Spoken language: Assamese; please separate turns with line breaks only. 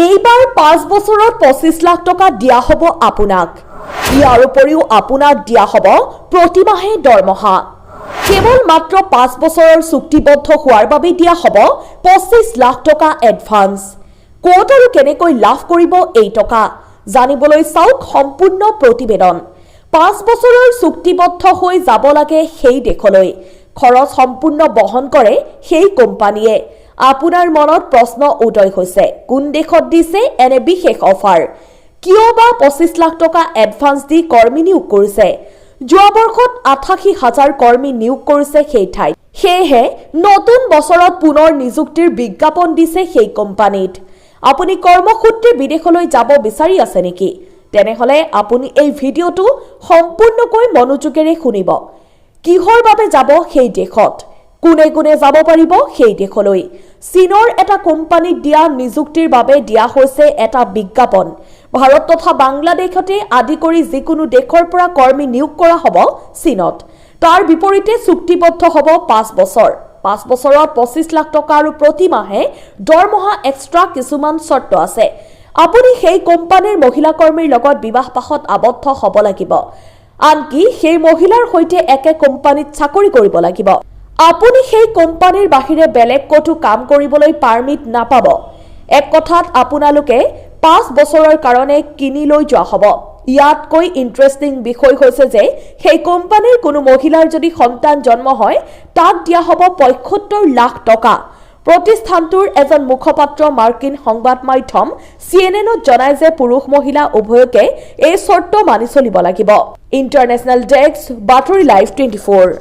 এইবাৰ 5 বছৰত 25 লাখ টকা দিয়া হ'ব আপোনাক। ইয়াৰ উপৰিও আপোনাক দিয়া হ'ব প্ৰতিমাহে দৰমহা। কেৱল মাত্ৰ 5 বছৰৰ চুক্তিবদ্ধ হোৱাৰ বাবে দিয়া হ'ব 25 লাখ টকা এডভান্স। ক'ত আৰু কেনেকৈ লাভ কৰিব এই টকা জানিবলৈ চাওক সম্পূৰ্ণ প্ৰতিবেদন। 5 বছৰৰ চুক্তিবদ্ধ হৈ যাব লাগে সেই দেশলৈ। খৰচ সম্পূৰ্ণ বহন কৰে সেই কোম্পানীয়ে। আপোনাৰ মনত প্ৰশ্ন উদয় হৈছে, কোন দেশত দিছে এনে বিশেষ অফাৰ? কিয় বা 25 লাখ টকা এডভান্স দি কৰ্মী নিয়োগ কৰিছে? যোৱা বৰ্ষত 88,000 কৰ্মী নিয়োগ কৰিছে সেই ঠাইত। সেয়েহে নতুন বছৰত পুনৰ নিযুক্তিৰ বিজ্ঞাপন দিছে সেই কোম্পানীত। আপুনি কৰ্মসূত্ৰে বিদেশলৈ যাব বিচাৰি আছে নেকি? তেনেহলে আপুনি এই ভিডিঅ'টো সম্পূৰ্ণকৈ মনোযোগেৰে শুনিব। কিহৰ বাবে যাব সেই দেশত? কোনে কোনে যাব পাৰিব সেই দেশলৈ? চীনৰ এটা কোম্পানীত দিয়া নিযুক্তিৰ বাবে দিয়া হৈছে এটা বিজ্ঞাপন। ভাৰত তথা বাংলাদেশতে আদি কৰি যিকোনো দেশৰ পৰা কৰ্মী নিয়োগ কৰা হ'ব চীনত। তাৰ বিপৰীতে চুক্তিবদ্ধ হ'ব 5 বছৰ। 5 বছৰত 25 লাখ টকা আৰু প্ৰতি মাহে দৰমহা এক্সট্ৰা কিছুমান চৰ্ত আছে। আপুনি সেই কোম্পানীৰ মহিলা কৰ্মীৰ লগত বিবাহপাশত আবদ্ধ হ'ব লাগিব। আনকি সেই মহিলাৰ সৈতে একে কোম্পানীত চাকৰি কৰিব লাগিব। আপুনি সেই কোম্পানীৰ বাহিৰে বেলেগ ক'তো কাম কৰিবলৈ পাৰ্মিট নাপাব। এক কথাত আপোনালোকে 5 বছৰৰ কাৰণে কিনি লৈ যোৱা হ'ব। ইয়াতকৈ ইণ্টাৰেষ্টিং বিষয় হৈছে যে সেই কোম্পানীৰ কোনো মহিলাৰ যদি সন্তান জন্ম হয় তাক দিয়া হ'ব 75 লাখ টকা। প্ৰতিষ্ঠানটোৰ এজন মুখপাত্ৰ মাৰ্কিন সংবাদ মাধ্যম CNN-ত জনায় যে পুৰুষ মহিলা উভয়কে এই চৰ্ত মানি চলিব লাগিব। ইণ্টাৰনেশ্যনেল ডেস্ক, বাতৰি লাইভ 24।